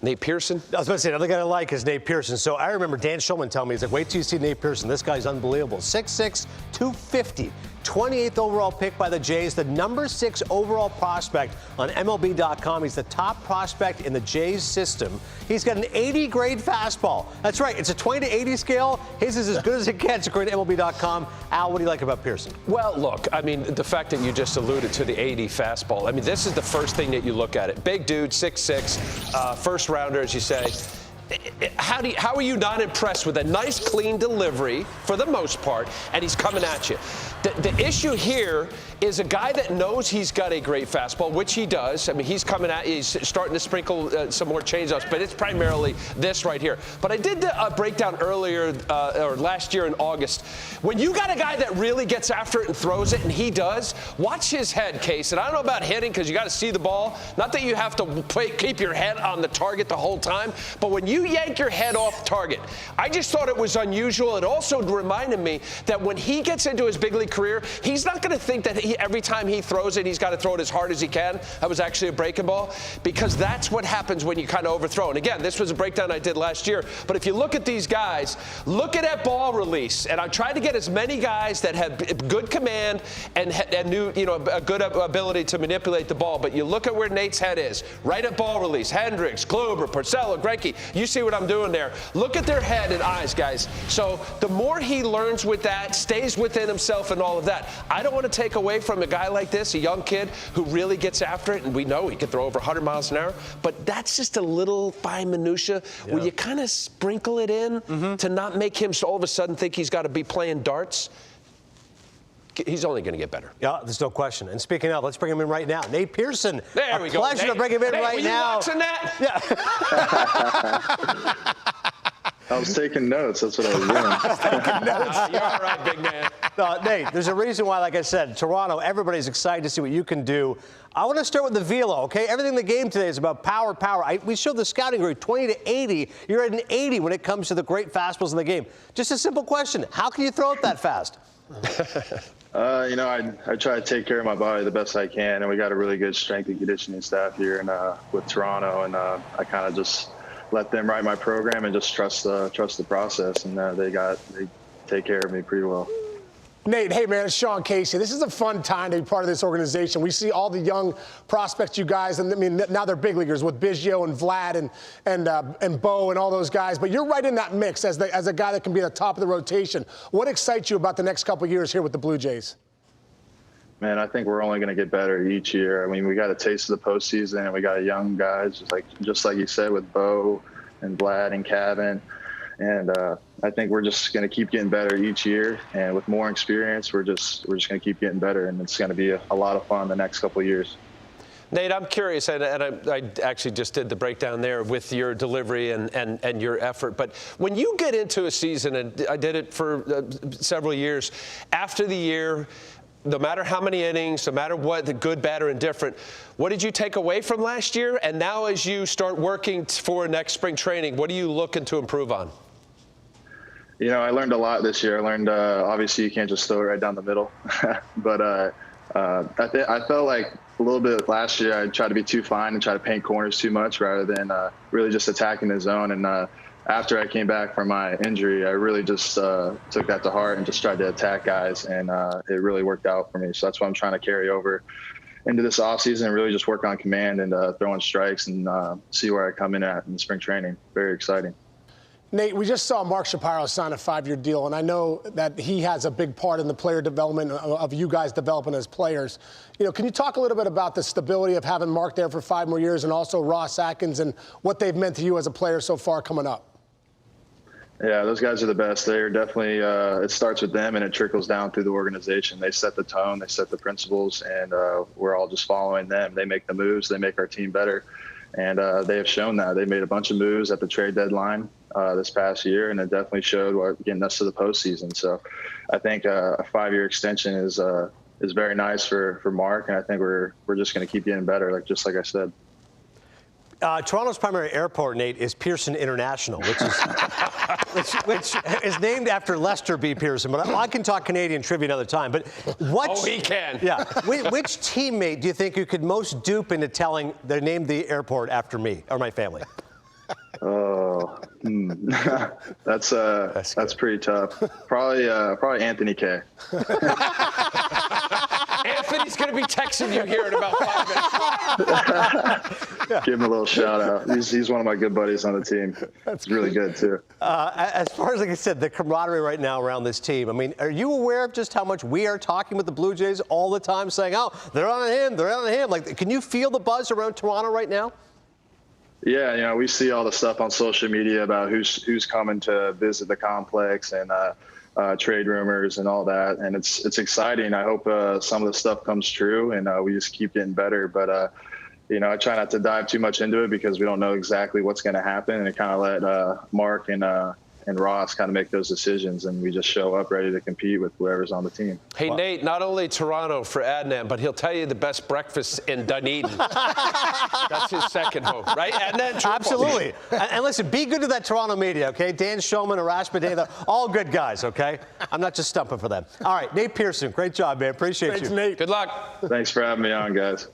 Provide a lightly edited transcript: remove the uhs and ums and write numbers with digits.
Nate Pearson? I was about to say, another guy I like is Nate Pearson. So I remember Dan Schulman telling me, he's like, wait till you see Nate Pearson. This guy's unbelievable. 6'6", 250. 28th overall pick by the Jays, the number 6 overall prospect on MLB.com. He's the top prospect in the Jays system. He's got an 80 grade fastball. That's right. It's a 20 to 80 scale. His is as good as it gets according to MLB.com. Al, what do you like about Pearson? Well, look, I mean, the fact that you just alluded to the 80 fastball. I mean, this is the first thing that you look at it. Big dude, 6'6", first rounder, as you say. How are you not impressed with a nice, clean delivery for the most part, and he's coming at you? The issue here is a guy that knows he's got a great fastball, which he does. I mean, he's coming at you. He's starting to sprinkle some more changeups, but it's primarily this right here. But I did a breakdown earlier, or last year in August. When you got a guy that really gets after it and throws it, and he does, watch his head, Case. And I don't know about hitting because you got to see the ball. Not that you have to keep your head on the target the whole time, but when you yank your head off target, I just thought it was unusual. It also reminded me that when he gets into his big league career, he's not going to think that every time he throws it, he's got to throw it as hard as he can. That was actually a breaking ball, because that's what happens when you kind of overthrow. And again, this was a breakdown I did last year. But if you look at these guys, look at that ball release. And I tried to get as many guys that had good command and knew, a good ability to manipulate the ball. But you look at where Nate's head is, right at ball release. Hendricks, Kluber, Porcello, Greinke. You see what I'm doing there. Look at their head and eyes, guys. So the more he learns with that, stays within himself and all of that, I don't want to take away from a guy like this, a young kid who really gets after it, and we know he can throw over 100 miles an hour, but that's just a little fine minutia where you kind of sprinkle it in to not make him all of a sudden think he's got to be playing darts. He's only going to get better. Yeah, there's no question. And speaking of, let's bring him in right now. Nate Pearson. There we go. Pleasure to bring him in right now. Were you watching that? Yeah. I was taking notes. That's what I was doing. You're all right, big man. Nate, there's a reason why, like I said, Toronto, everybody's excited to see what you can do. I want to start with the velo, okay? Everything in the game today is about power. We showed the scouting grade 20 to 80. You're at an 80 when it comes to the great fastballs in the game. Just a simple question. How can you throw it that fast? I try to take care of my body the best I can, and we got a really good strength and conditioning staff here with Toronto, and I kind of just let them write my program and just trust the process, and they take care of me pretty well. Nate, hey man, it's Sean Casey. This is a fun time to be part of this organization. We see all the young prospects, you guys, and I mean now they're big leaguers with Biggio and Vlad and Bo and all those guys. But you're right in that mix as a guy that can be at the top of the rotation. What excites you about the next couple of years here with the Blue Jays? Man, I think we're only going to get better each year. I mean, we got a taste of the postseason, and we got young guys just like you said with Bo and Vlad and Kevin. And I think we're just going to keep getting better each year. And with more experience, we're just going to keep getting better. And it's going to be a lot of fun the next couple of years. Nate, I'm curious, and I actually just did the breakdown there with your delivery and your effort. But when you get into a season, and I did it for several years, after the year, no matter how many innings, no matter what, the good, bad, or indifferent, what did you take away from last year? And now as you start working for next spring training, what are you looking to improve on? I learned a lot this year. I learned, obviously, you can't just throw it right down the middle. But I felt like a little bit last year I tried to be too fine and try to paint corners too much rather than really just attacking the zone. And after I came back from my injury, I really just took that to heart and just tried to attack guys. And it really worked out for me. So that's what I'm trying to carry over into this offseason and really just work on command and throwing strikes and see where I come in at in spring training. Very exciting. Nate, we just saw Mark Shapiro sign a 5-year deal, and I know that he has a big part in the player development of you guys developing as players. Can you talk a little bit about the stability of having Mark there for 5 more years and also Ross Atkins and what they've meant to you as a player so far coming up? Yeah, those guys are the best. They're definitely, it starts with them and it trickles down through the organization. They set the tone, they set the principles, and we're all just following them. They make the moves, they make our team better. And they have shown that. They made a bunch of moves at the trade deadline this past year, and it definitely showed getting us to the postseason. So I think a 5-year extension is very nice for Mark, and I think we're just going to keep getting better, just like I said. Toronto's primary airport, Nate, is Pearson International, which is named after Lester B. Pearson. But I can talk Canadian trivia another time. But he can. Yeah. Which teammate do you think you could most dupe into telling they named the airport after me or my family? Oh, that's pretty tough. Probably Anthony K. Anthony's going to be texting you here in about 5 minutes. Give him a little shout out. He's one of my good buddies on the team. That's really good too. As far as, like I said, the camaraderie right now around this team, I mean, are you aware of just how much we are talking with the Blue Jays all the time, saying, oh, they're on him, they're on him. Like, can you feel the buzz around Toronto right now? Yeah, we see all the stuff on social media about who's coming to visit the complex and trade rumors and all that, and it's exciting. I hope some of the stuff comes true and we just keep getting better. But I try not to dive too much into it because we don't know exactly what's going to happen, and kind of let Mark and Ross kind of make those decisions, and we just show up ready to compete with whoever's on the team. Hey, Nate, not only Toronto for Adnan, but he'll tell you the best breakfast in Dunedin. That's his second home, right, Adnan? Absolutely. And listen, be good to that Toronto media, okay? Dan Shulman, Arash Madeda, all good guys, okay? I'm not just stumping for them. All right, Nate Pearson, great job, man. Appreciate you. Thanks, Nate. Good luck. Thanks for having me on, guys.